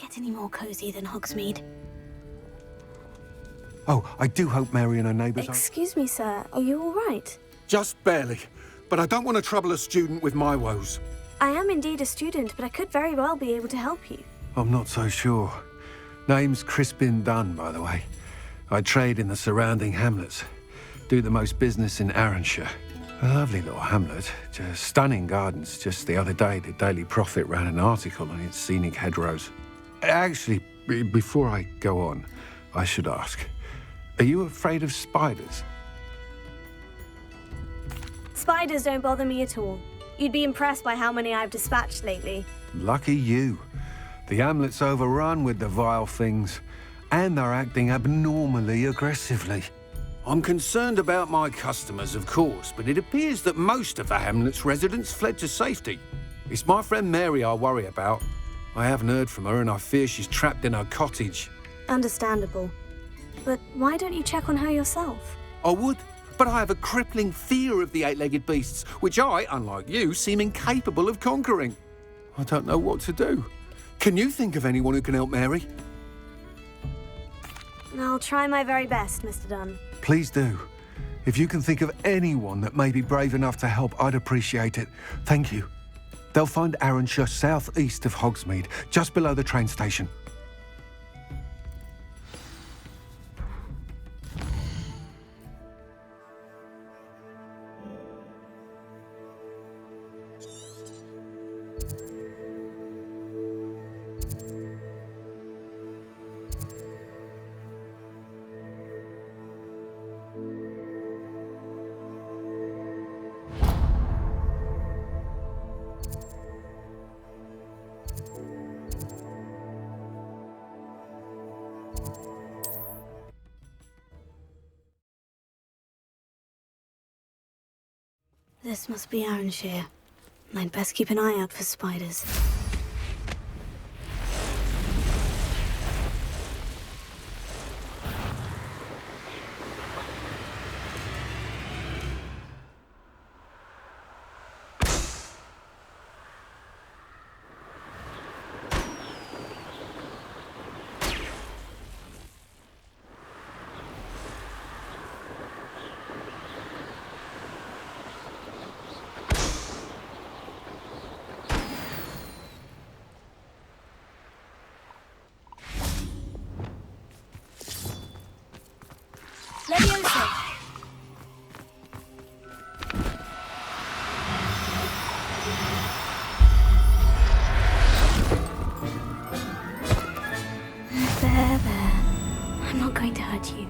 get any more cozy than Hogsmeade. Oh, I do hope Mary and her neighbours are... Excuse me, sir. Are you all right? Just barely. But I don't want to trouble a student with my woes. I am indeed a student, but I could very well be able to help you. I'm not so sure. Name's Crispin Dunn, by the way. I trade in the surrounding hamlets. Do the most business in Arranshire. A lovely little hamlet. Just stunning gardens. Just the other day, the Daily Prophet ran an article on its scenic hedgerows. Actually, before I go on, I should ask, are you afraid of spiders? Spiders don't bother me at all. You'd be impressed by how many I've dispatched lately. Lucky you. The hamlet's overrun with the vile things, and they're acting abnormally aggressively. I'm concerned about my customers, of course, but it appears that most of the hamlet's residents fled to safety. It's my friend Mary I worry about. I haven't heard from her, and I fear she's trapped in her cottage. Understandable. But why don't you check on her yourself? I would, but I have a crippling fear of the eight-legged beasts, which I, unlike you, seem incapable of conquering. I don't know what to do. Can you think of anyone who can help Mary? I'll try my very best, Mr. Dunn. Please do. If you can think of anyone that may be brave enough to help, I'd appreciate it. Thank you. They'll find Arranshire southeast of Hogsmeade, just below the train station. This must be Arranshire. I'd best keep an eye out for spiders. I'm not going to hurt you.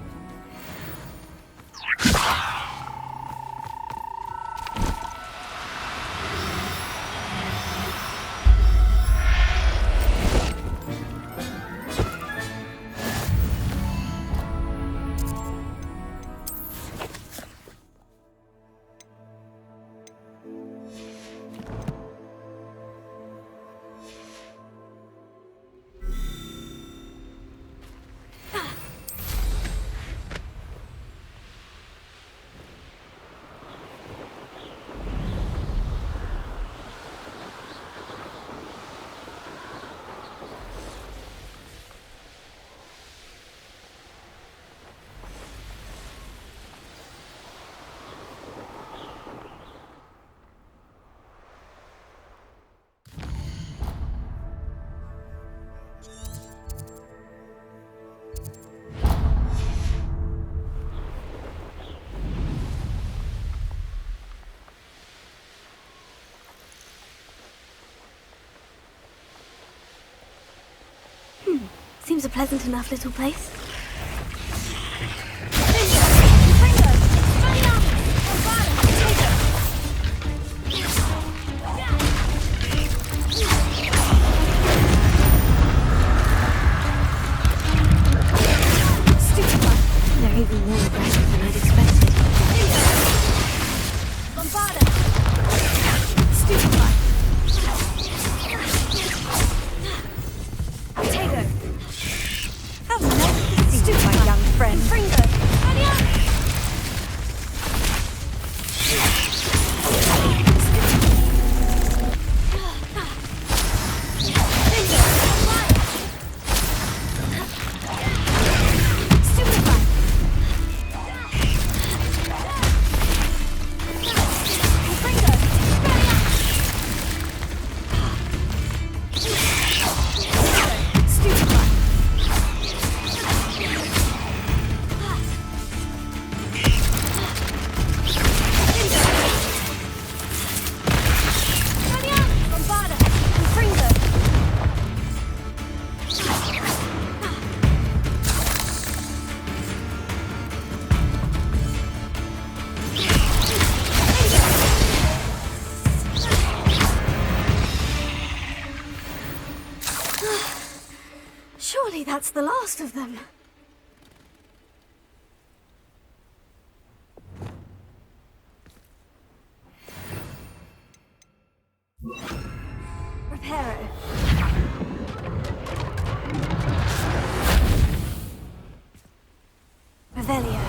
Seems a pleasant enough little place. They're even more aggressive than I'd expected. How nice. Surely that's the last of them. Reparo. Revelio.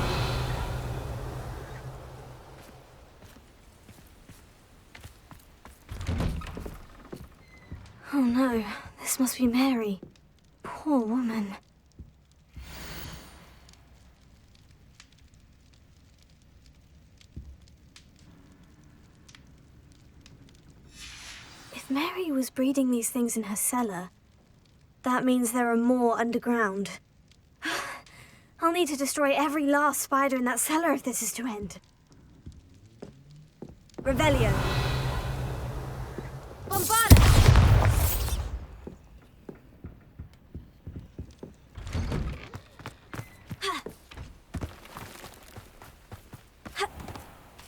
Oh no, this must be Mary. Poor woman. If Mary was breeding these things in her cellar, that means there are more underground. I'll need to destroy every last spider in that cellar if this is to end. Revelio. Bombarda!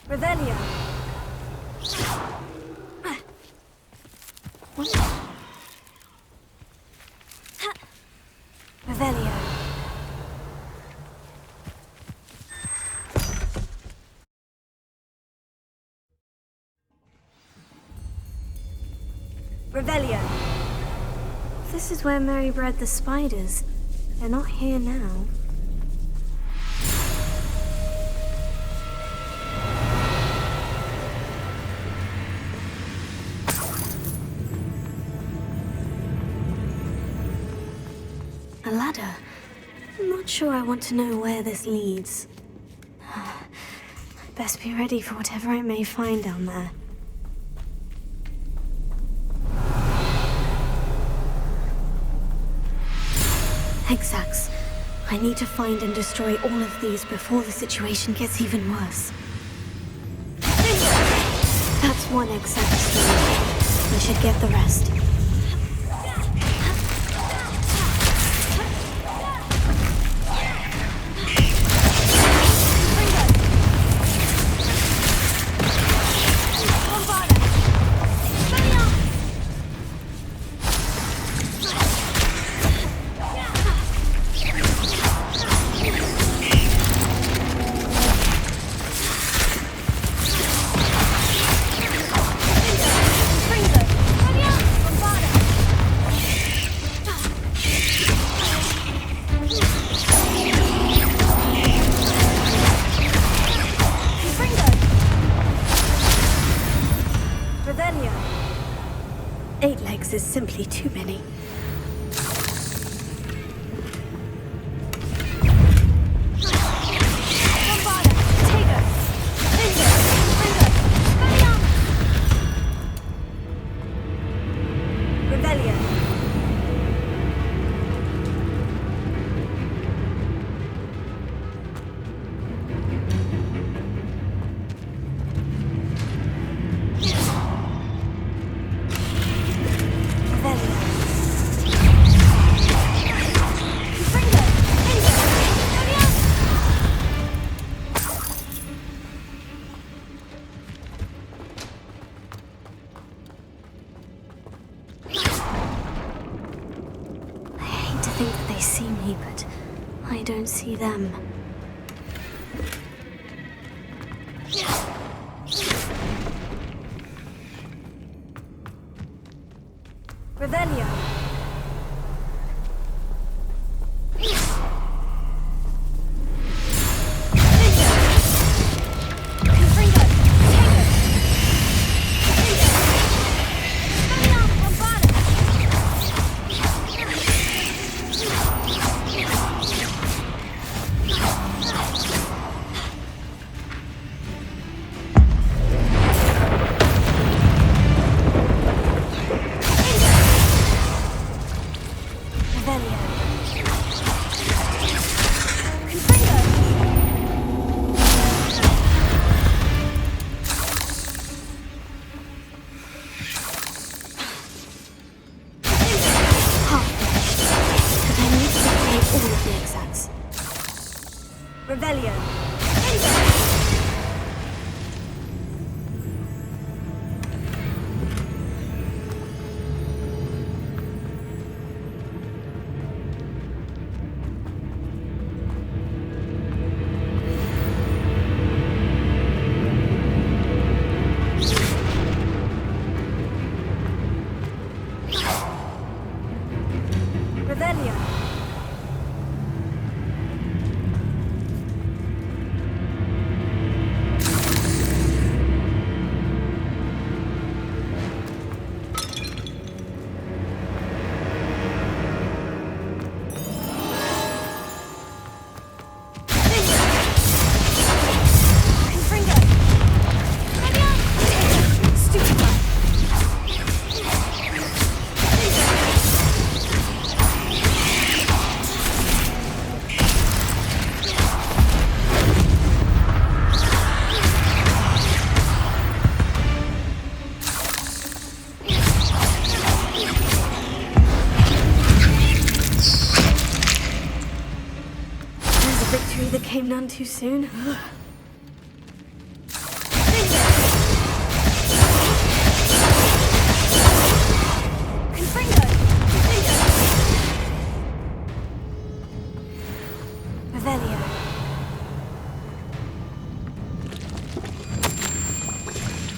Revelio. Revelio. Revelio. This is where Mary bred the spiders. They're not here now. A ladder. I'm not sure I want to know where this leads. Best be ready for whatever I may find down there. Exacts. I need to find and destroy all of these before the situation gets even worse. That's one exact story. I should get the rest. Is simply too many. See them. Revelio. Revelio. Revelio. Came none too soon. Revelio.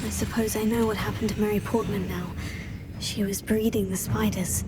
I suppose I know what happened to Mary Portman now. She was breeding the spiders.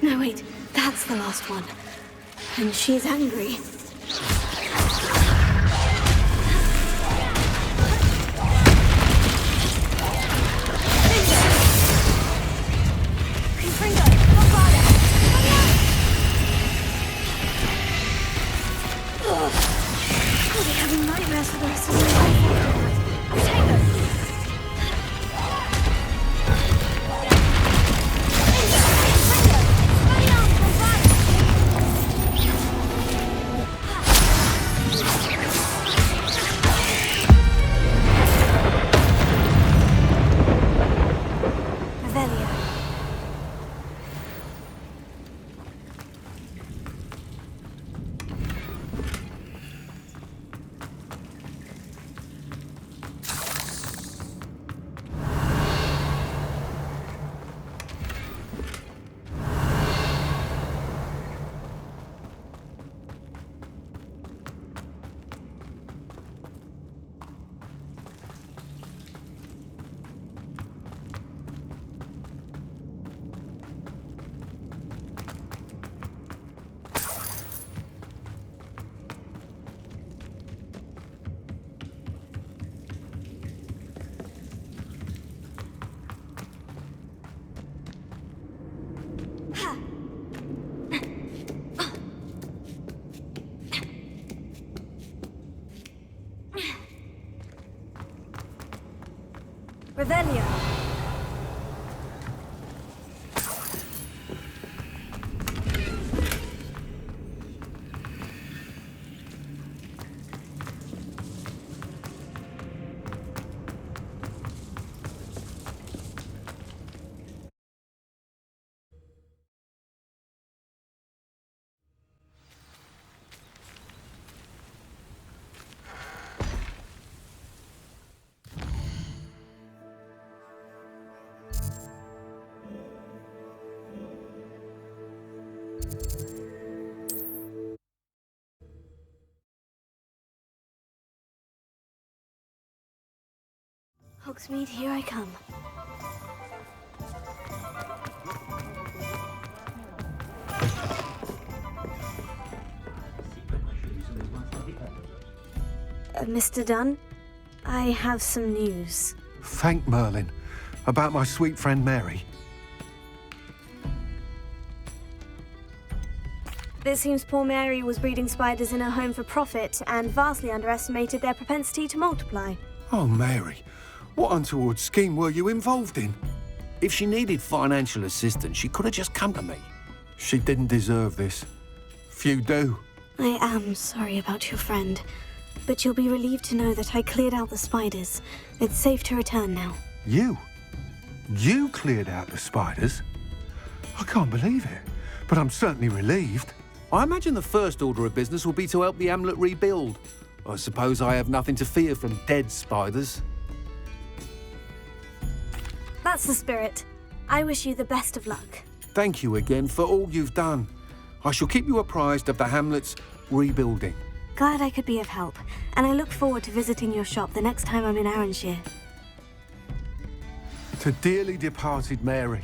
No, wait, that's the last one. And she's angry. I'll be having nightmares for the rest of my life. Take her. Revelio. Hogsmeade, here I come. Mr. Dunn, I have some news. Thank Merlin. About my sweet friend Mary. It seems poor Mary was breeding spiders in her home for profit and vastly underestimated their propensity to multiply. Oh, Mary. What untoward scheme were you involved in? If she needed financial assistance, she could have just come to me. She didn't deserve this. Few do. I am sorry about your friend, but you'll be relieved to know that I cleared out the spiders. It's safe to return now. You? You cleared out the spiders? I can't believe it, but I'm certainly relieved. I imagine the first order of business will be to help the amulet rebuild. I suppose I have nothing to fear from dead spiders. That's the spirit. I wish you the best of luck. Thank you again for all you've done. I shall keep you apprised of the hamlet's rebuilding. Glad I could be of help, and I look forward to visiting your shop the next time I'm in Arranshire. To dearly departed Mary.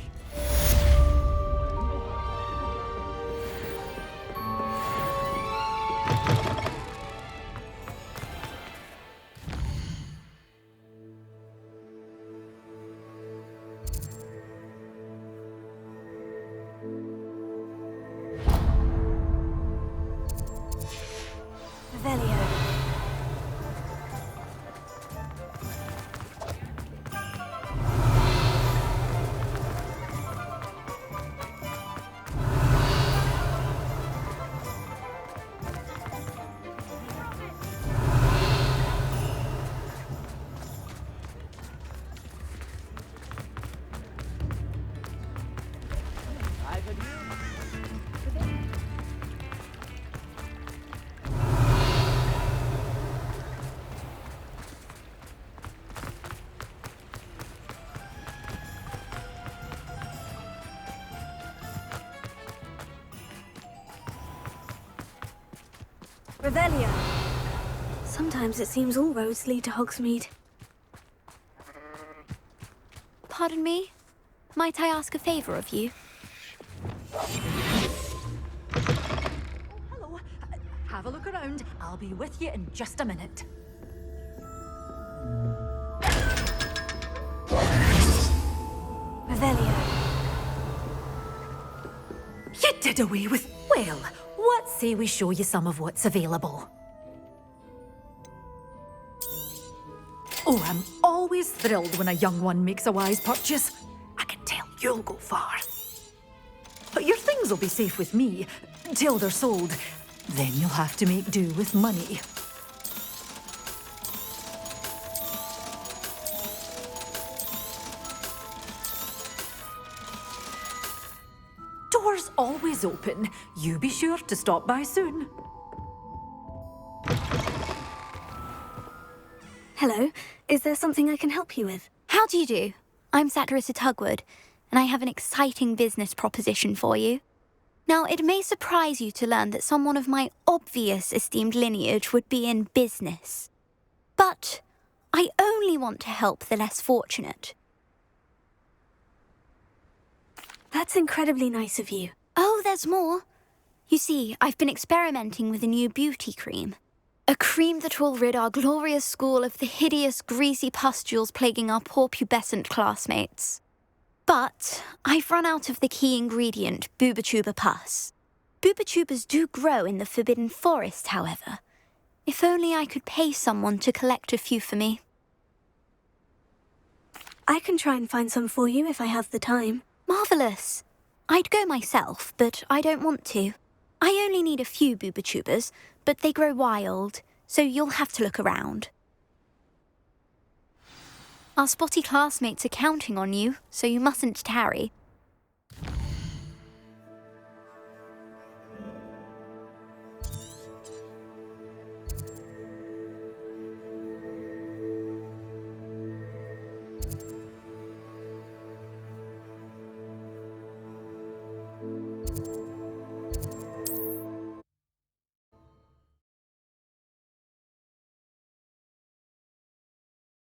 Revelio. Sometimes it seems all roads lead to Hogsmeade. Pardon me? Might I ask a favour of you? Hello. Have a look around. I'll be with you in just a minute. Revelio. You did away with... Well, what say we show you some of what's available? Oh, I'm always thrilled when a young one makes a wise purchase. I can tell you'll go far. But your things will be safe with me, till they're sold. Then you'll have to make do with money. Doors always open. You be sure to stop by soon. Hello. Is there something I can help you with? How do you do? I'm Satirissa Tugwood, and I have an exciting business proposition for you. Now, it may surprise you to learn that someone of my obvious esteemed lineage would be in business. But I only want to help the less fortunate. That's incredibly nice of you. Oh, there's more. You see, I've been experimenting with a new beauty cream. A cream that will rid our glorious school of the hideous, greasy pustules plaguing our poor pubescent classmates. But I've run out of the key ingredient, boobotuber pus. Boobotubers do grow in the Forbidden Forest, however. If only I could pay someone to collect a few for me. I can try and find some for you if I have the time. Marvellous. I'd go myself, but I don't want to. I only need a few boobotubers, but they grow wild, so you'll have to look around. Our spotty classmates are counting on you, so you mustn't tarry.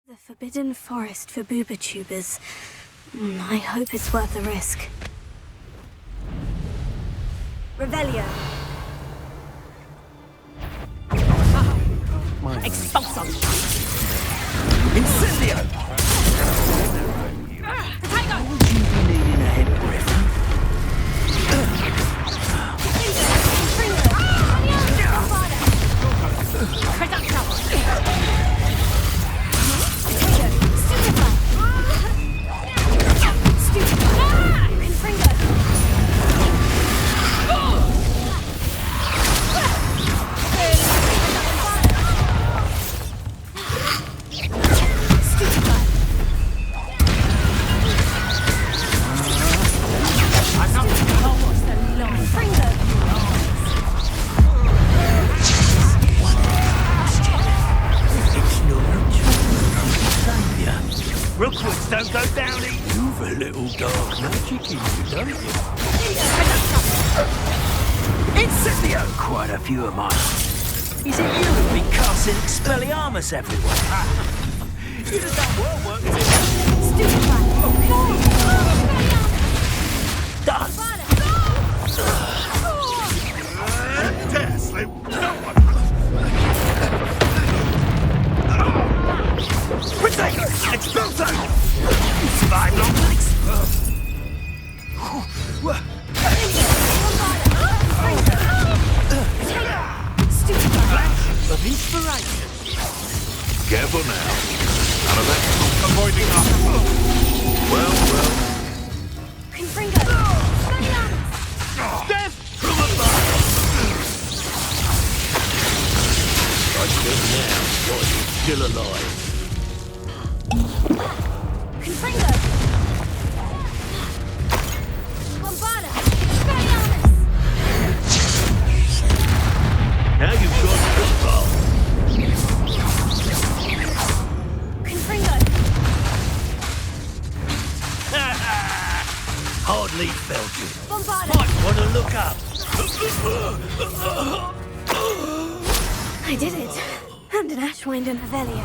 The Forbidden Forest for boobotubers. I hope it's worth the risk. Revelio. Expulso! Incendio! Would you be needing a head griffin? Rookwoods don't go down easy. You've a little dark magic in you, don't you? Incendio! Quite a few of mine. Is it you who've been casting Expelliarmus everywhere? You'd have done well work. Done! Dare sleep. No one. Protego! Expulso! You survived long legs. Flash of inspiration. Careful now. None of that avoiding us. Well. Death from above. Like them now, while you're still alive. Now you've got this far. Hardly felt it. Might want to look up. I did it. And an Ashwind and Revelio.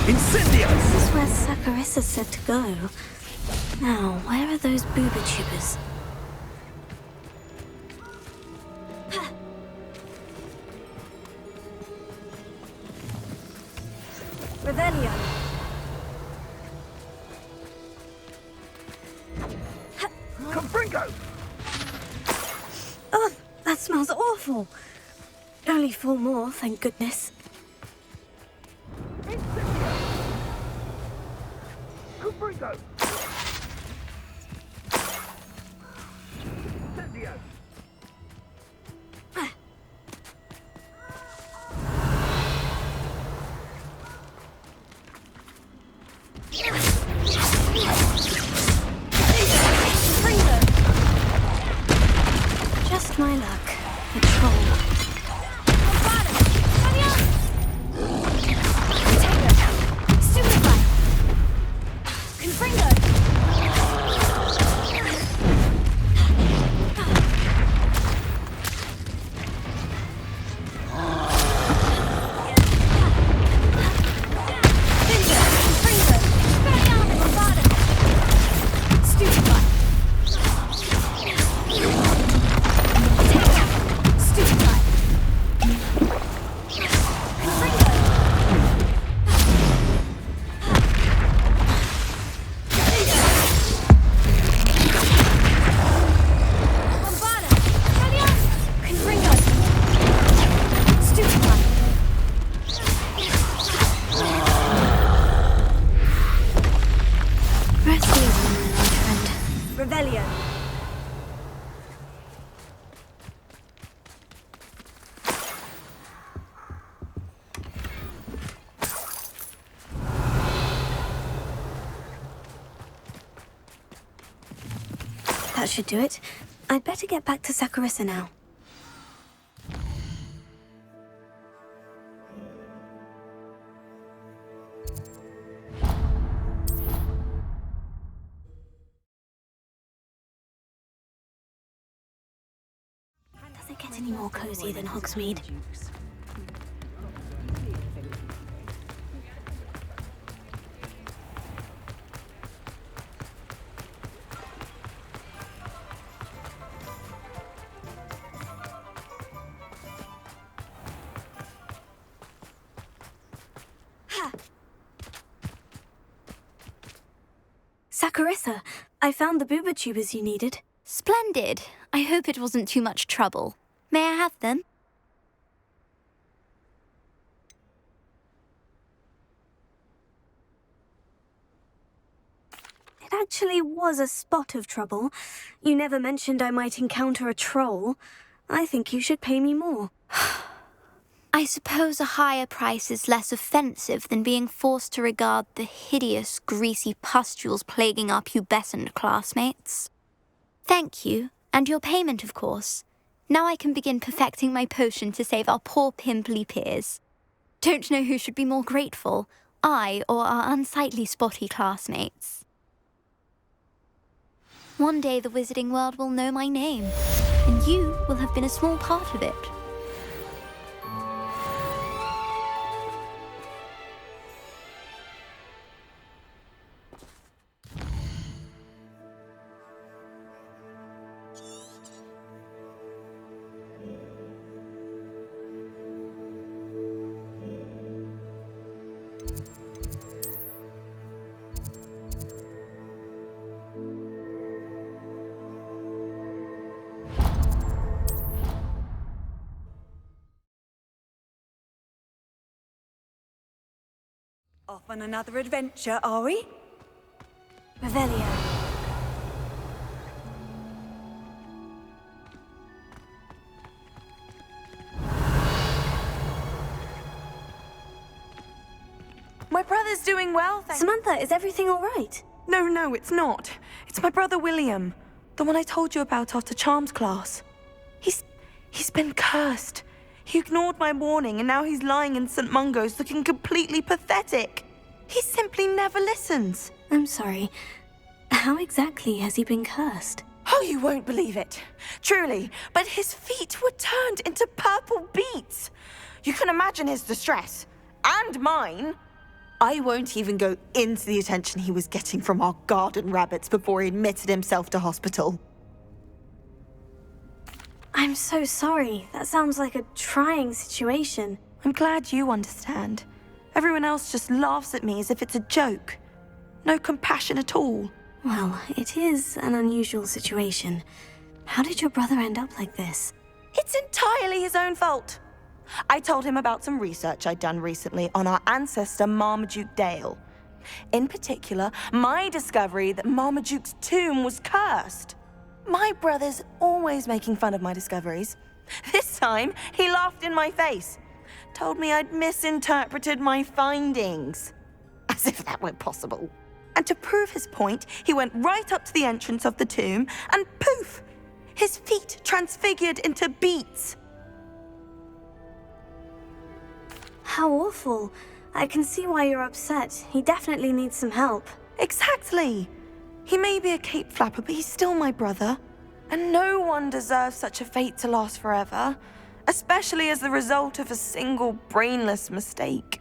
Incendio! This is where Sacharissa's said to go. Now, where are those booba tubers? Revelio. Confringo! Oh, that smells awful. Only 4 more, thank goodness. Confringo! Incendio! Just my luck. The troll. That should do it. I'd better get back to Sacharissa now. it get any more cozy than Hogsmeade? Saccharissa, I found the booba tubers you needed. Splendid. I hope it wasn't too much trouble. May I have them? It actually was a spot of trouble. You never mentioned I might encounter a troll. I think you should pay me more. I suppose a higher price is less offensive than being forced to regard the hideous, greasy pustules plaguing our pubescent classmates. Thank you, and your payment, of course. Now I can begin perfecting my potion to save our poor pimply peers. Don't know who should be more grateful, I or our unsightly spotty classmates. One day the wizarding world will know my name, and you will have been a small part of it. Off on another adventure, are we? Revelio. My brother's doing well, thank Samantha, is everything all right? No, it's not. It's my brother William. The one I told you about after Charms class. He's been cursed. He ignored my warning and now he's lying in St. Mungo's looking completely pathetic. He simply never listens. I'm sorry. How exactly has he been cursed? Oh, you won't believe it. Truly, but his feet were turned into purple beets. You can imagine his distress. And mine. I won't even go into the attention he was getting from our garden rabbits before he admitted himself to hospital. I'm so sorry. That sounds like a trying situation. I'm glad you understand. Everyone else just laughs at me as if it's a joke. No compassion at all. Well, it is an unusual situation. How did your brother end up like this? It's entirely his own fault. I told him about some research I'd done recently on our ancestor Marmaduke Dale. In particular, my discovery that Marmaduke's tomb was cursed. My brother's always making fun of my discoveries. This time, he laughed in my face. Told me I'd misinterpreted my findings. As if that were possible. And to prove his point, he went right up to the entrance of the tomb and poof! His feet transfigured into beets. How awful. I can see why you're upset. He definitely needs some help. Exactly. He may be a cape flapper, but he's still my brother. And no one deserves such a fate to last forever, especially as the result of a single brainless mistake.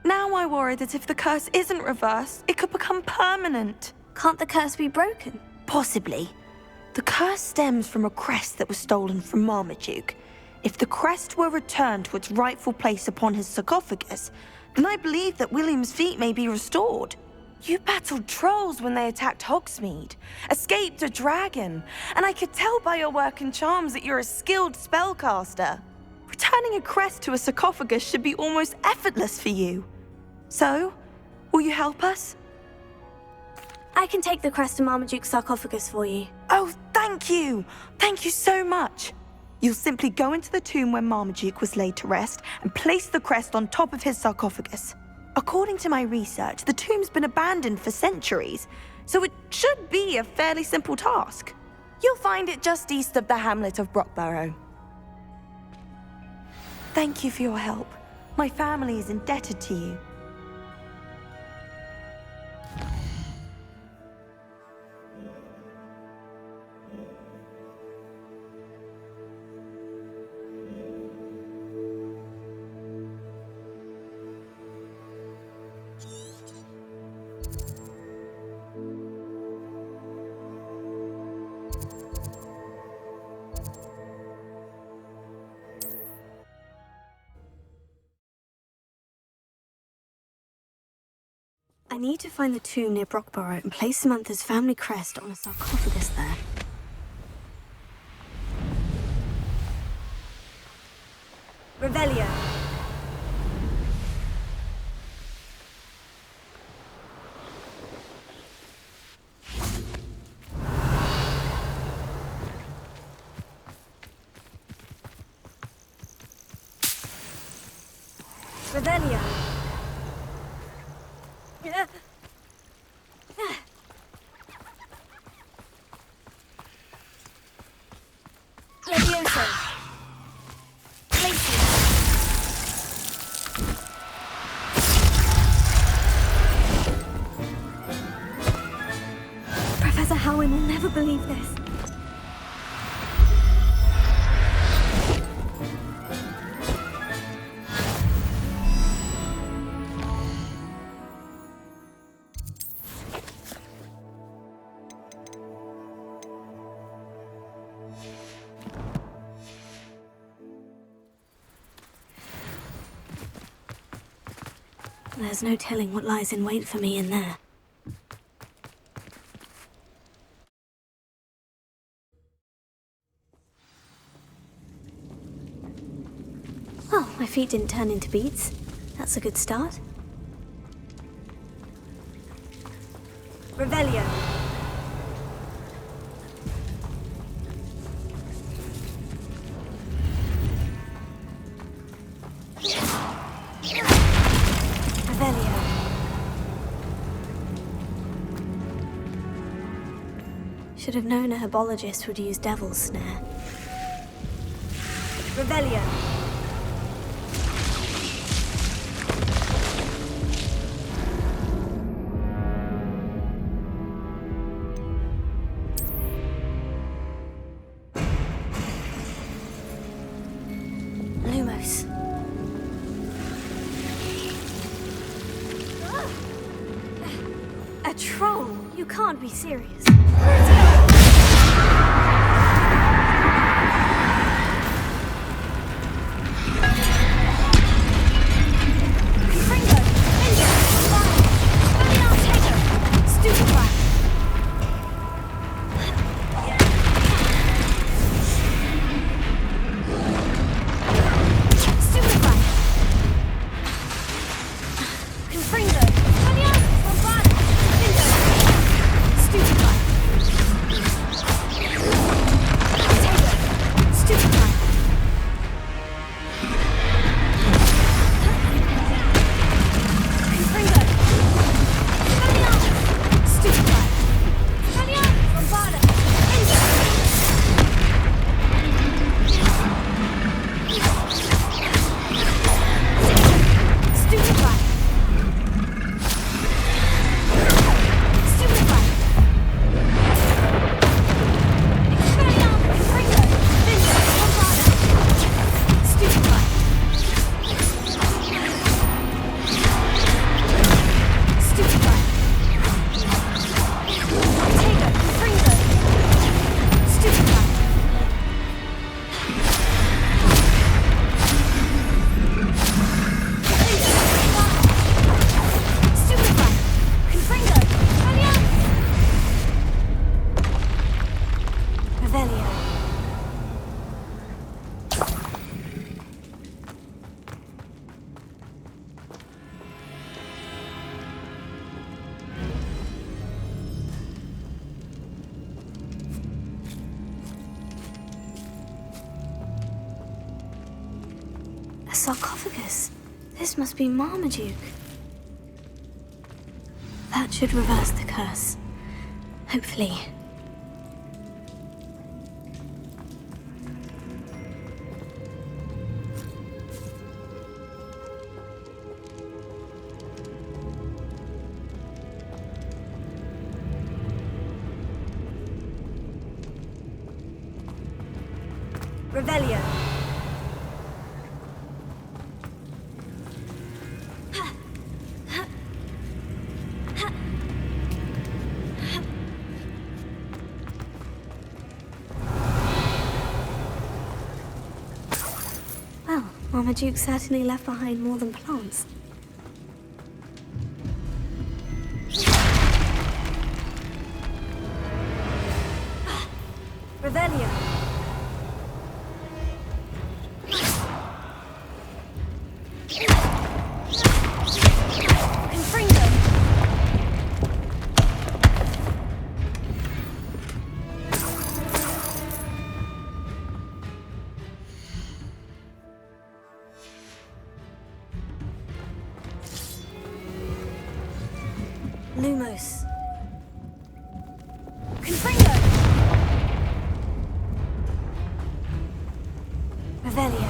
Now I worry that if the curse isn't reversed, it could become permanent. Can't the curse be broken? Possibly. The curse stems from a crest that was stolen from Marmaduke. If the crest were returned to its rightful place upon his sarcophagus, then I believe that William's feet may be restored. You battled trolls when they attacked Hogsmeade, escaped a dragon, and I could tell by your work and charms that you're a skilled spellcaster. Returning a crest to a sarcophagus should be almost effortless for you. So, will you help us? I can take the crest to Marmaduke's sarcophagus for you. Oh, thank you! Thank you so much! You'll simply go into the tomb where Marmaduke was laid to rest and place the crest on top of his sarcophagus. According to my research, the tomb's been abandoned for centuries, so it should be a fairly simple task. You'll find it just east of the hamlet of Brockborough. Thank you for your help. My family is indebted to you. I need to find the tomb near Brockborough and place Samantha's family crest on a sarcophagus there. Revelio. Revelio. Levioso. Glacius. Professor Howin will never believe this. There's no telling what lies in wait for me in there. Oh, my feet didn't turn into beads. That's a good start. Revelio. Revelio. Should have known a herbologist would use Devil's Snare. Revelio. Lumos. A troll? You can't be serious. A sarcophagus. This must be Marmaduke. That should reverse the curse. Hopefully. Revelio. Well, Marmaduke certainly left behind more than plants. Lumos. Confringo! Revelio.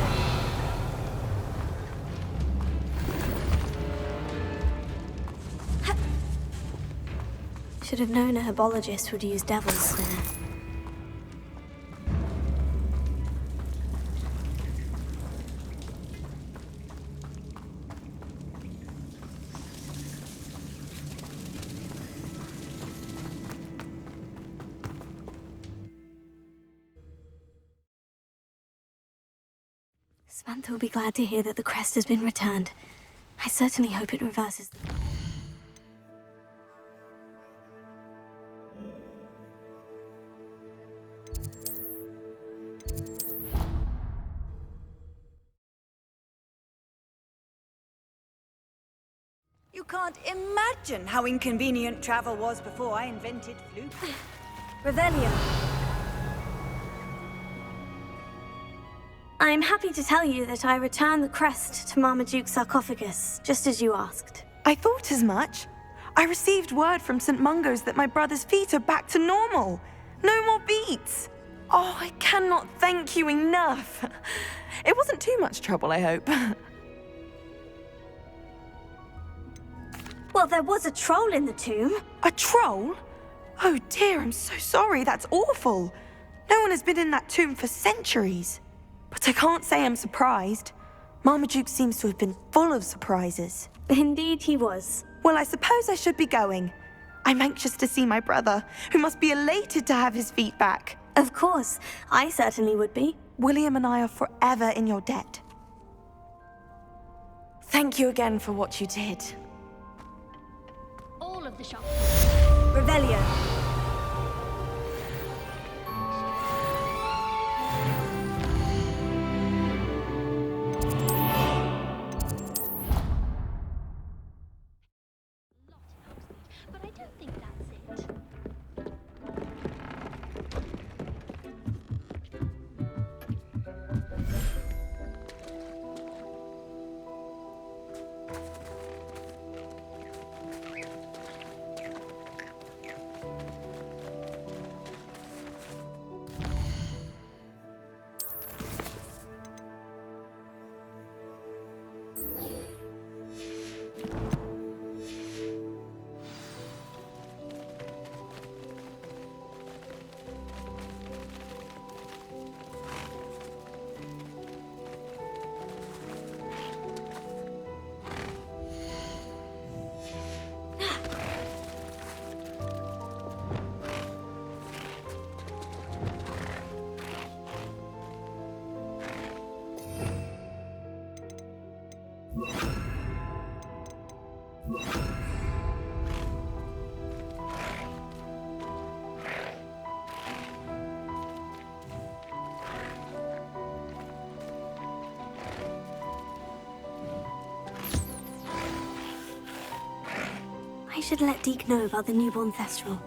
Should have known a herbologist would use devil's snare. Samantha will be glad to hear that the crest has been returned. I certainly hope it reverses. You can't imagine how inconvenient travel was before I invented flute. Revelio. I'm happy to tell you that I returned the crest to Marmaduke's sarcophagus, just as you asked. I thought as much. I received word from St. Mungo's that my brother's feet are back to normal. No more beats. Oh, I cannot thank you enough. It wasn't too much trouble, I hope. Well, there was a troll in the tomb. A troll? Oh dear, I'm so sorry. That's awful. No one has been in that tomb for centuries. But I can't say I'm surprised. Marmaduke seems to have been full of surprises. Indeed he was. Well, I suppose I should be going. I'm anxious to see my brother, who must be elated to have his feet back. Of course, I certainly would be. William and I are forever in your debt. Thank you again for what you did. All of the shops. Revelio. But I don't think that's it. I should let Deke know about the newborn festival.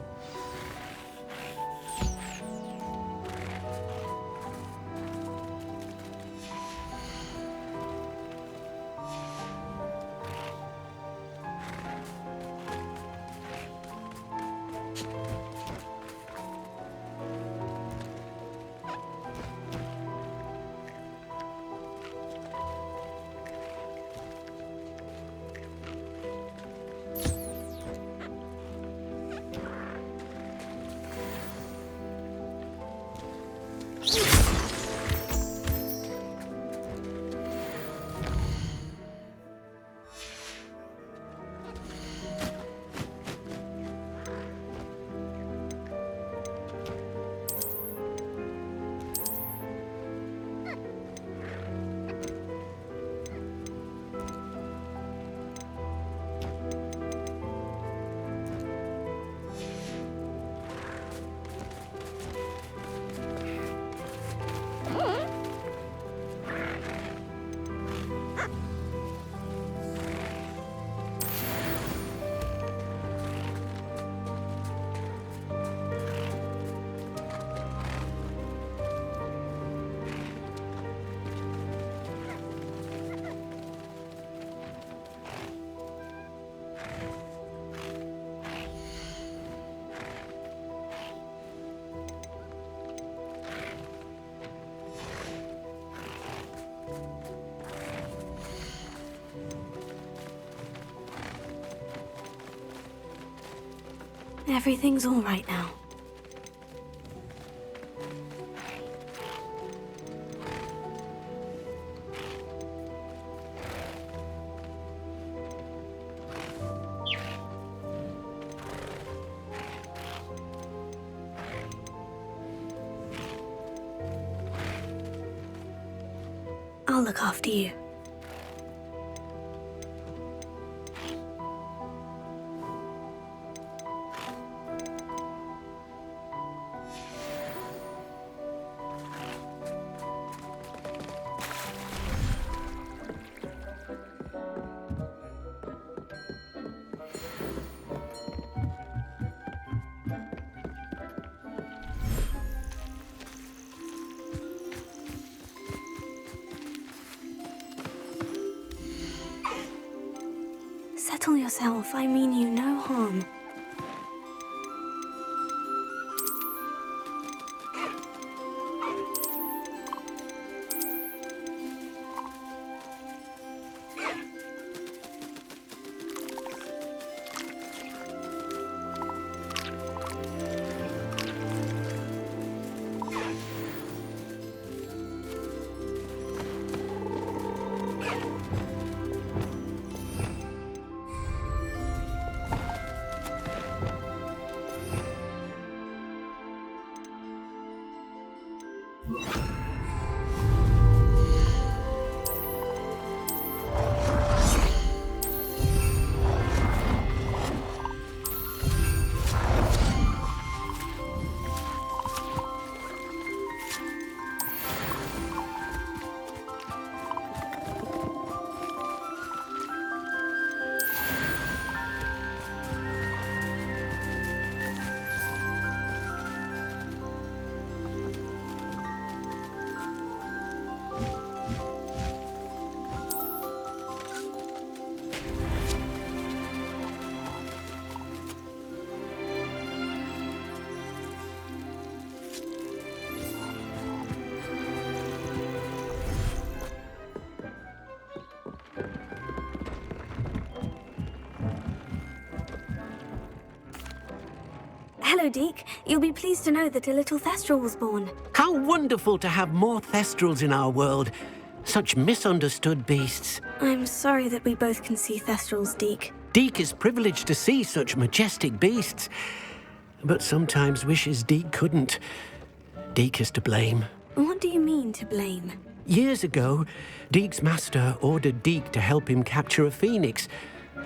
Everything's all right now. I'll look after you. Settle yourself. I mean you no harm. Hello, Deke. You'll be pleased to know that a little Thestral was born. How wonderful to have more Thestrals in our world. Such misunderstood beasts. I'm sorry that we both can see Thestrals, Deke. Deke is privileged to see such majestic beasts, but sometimes wishes Deke couldn't. Deke is to blame. What do you mean, to blame? Years ago, Deke's master ordered Deke to help him capture a phoenix,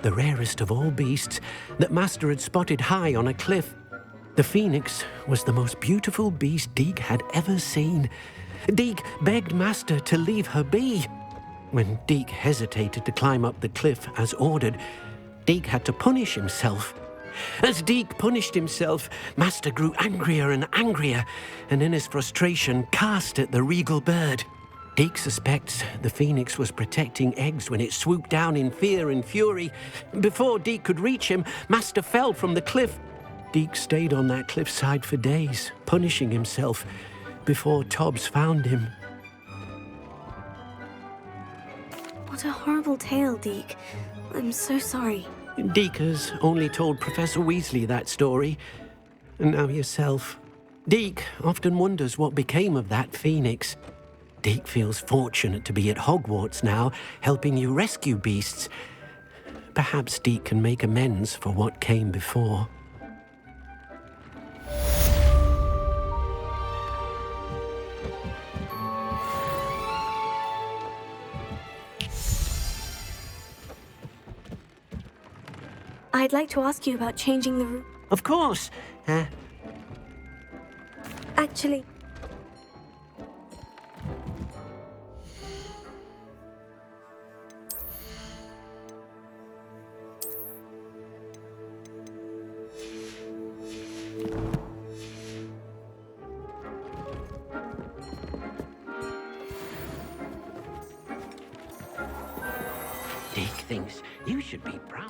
the rarest of all beasts that master had spotted high on a cliff. The phoenix was the most beautiful beast Deke had ever seen. Deke begged master to leave her be. When Deke hesitated to climb up the cliff as ordered, Deke had to punish himself. As Deke punished himself, master grew angrier and angrier, and in his frustration cast at the regal bird. Deke suspects the phoenix was protecting eggs when it swooped down in fear and fury. Before Deke could reach him, master fell from the cliff. Deke stayed on that cliffside for days, punishing himself, before Tobbs found him. What a horrible tale, Deke. I'm so sorry. Deke has only told Professor Weasley that story, and now yourself. Deke often wonders what became of that phoenix. Deke feels fortunate to be at Hogwarts now, helping you rescue beasts. Perhaps Deke can make amends for what came before. I'd like to ask you about changing the route. Of course. Actually... Deke thinks you should be proud.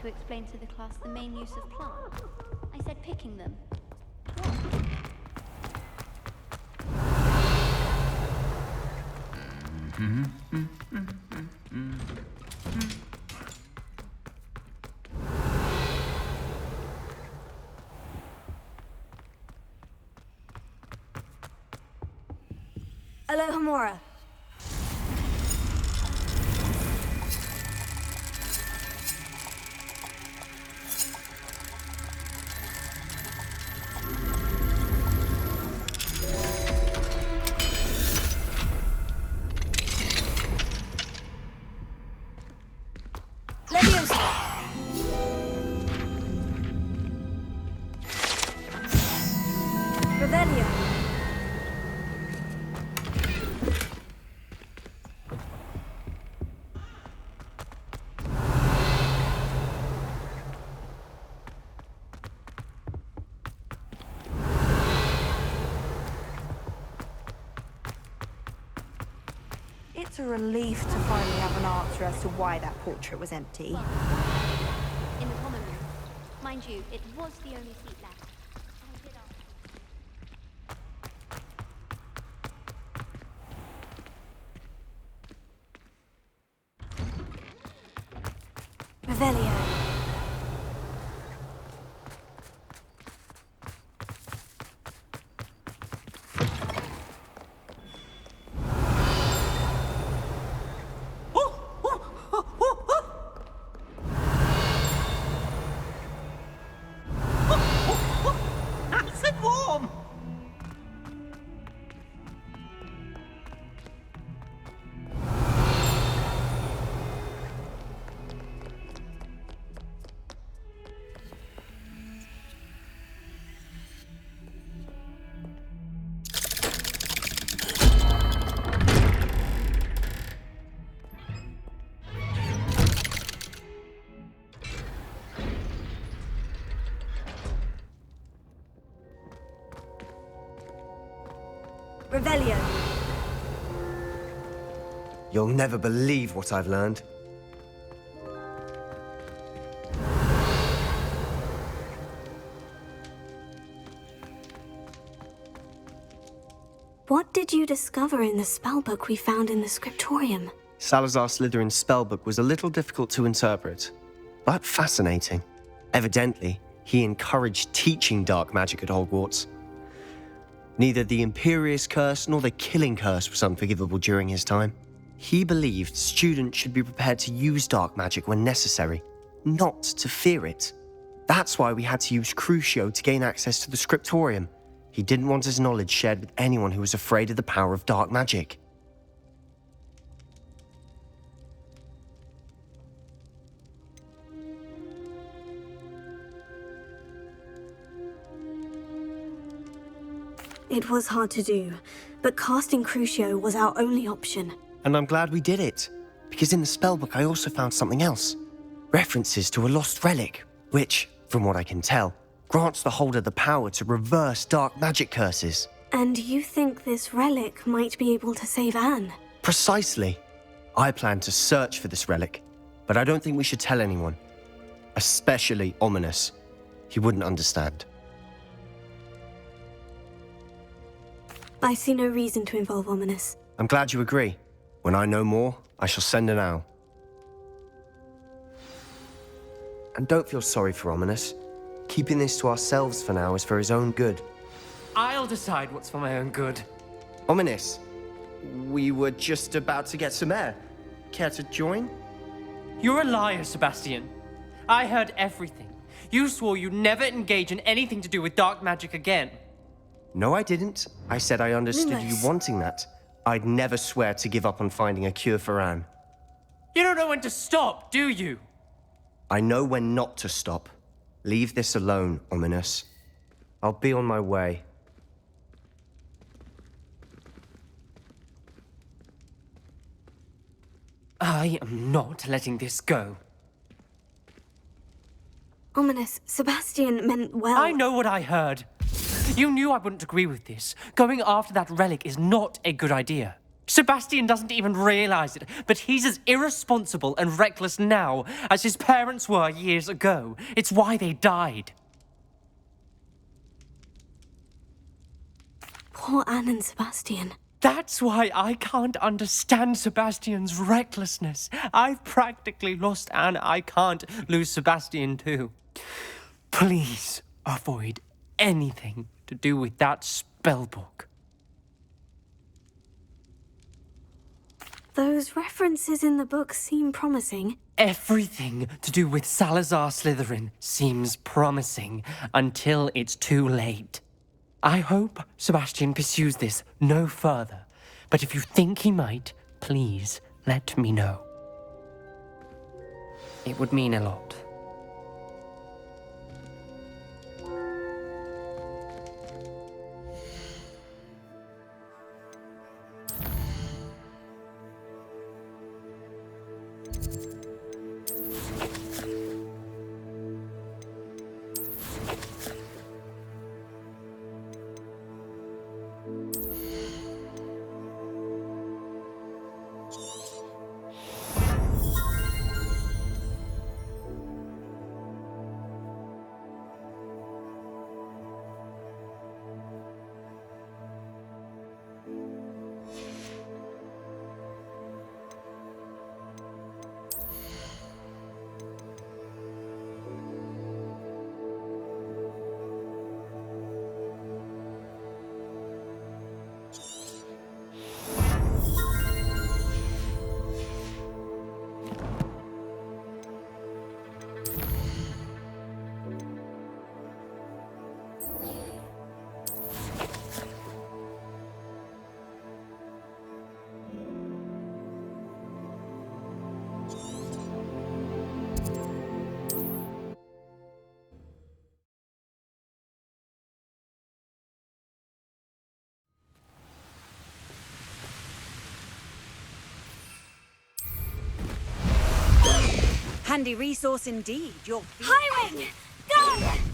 to explain to the class the main use of plants. I said picking them. Alohomora. Leviosa. Revelio. It's a relief to finally have an answer as to why that portrait was empty. In the common room. Mind you, it was the only seat left. I did ask. Revelio. Acid warm! Revelio. You'll never believe what I've learned. What did you discover in the spellbook we found in the scriptorium? Salazar Slytherin's spellbook was a little difficult to interpret, but fascinating. Evidently, he encouraged teaching dark magic at Hogwarts. Neither the Imperious Curse nor the Killing Curse was unforgivable during his time. He believed students should be prepared to use dark magic when necessary, not to fear it. That's why we had to use Crucio to gain access to the scriptorium. He didn't want his knowledge shared with anyone who was afraid of the power of dark magic. It was hard to do, but casting Crucio was our only option. And I'm glad we did it, because in the spellbook I also found something else. References to a lost relic, which, from what I can tell, grants the holder the power to reverse dark magic curses. And you think this relic might be able to save Anne? Precisely. I plan to search for this relic, but I don't think we should tell anyone. Especially Ominous. He wouldn't understand. I see no reason to involve Ominous. I'm glad you agree. When I know more, I shall send an owl. And don't feel sorry for Ominous. Keeping this to ourselves for now is for his own good. I'll decide what's for my own good. Ominous, we were just about to get some air. Care to join? You're a liar, Sebastian. I heard everything. You swore you'd never engage in anything to do with dark magic again. No, I didn't. I said I understood Lumos. you wanting that. I'd never swear to give up on finding a cure for Anne. You don't know when to stop, do you? I know when not to stop. Leave this alone, Ominous. I'll be on my way. I am not letting this go. Ominous, Sebastian meant well. I know what I heard. You knew I wouldn't agree with this. Going after that relic is not a good idea. Sebastian doesn't even realize it, but he's as irresponsible and reckless now as his parents were years ago. It's why they died. Poor Anne and Sebastian. That's why I can't understand Sebastian's recklessness. I've practically lost Anne. I can't lose Sebastian too. Please avoid anything to do with that spellbook. Those references in the book seem promising. Everything to do with Salazar Slytherin seems promising until it's too late. I hope Sebastian pursues this no further, but if you think he might, please let me know. It would mean a lot. Handy resource indeed. Your Highwing! Go!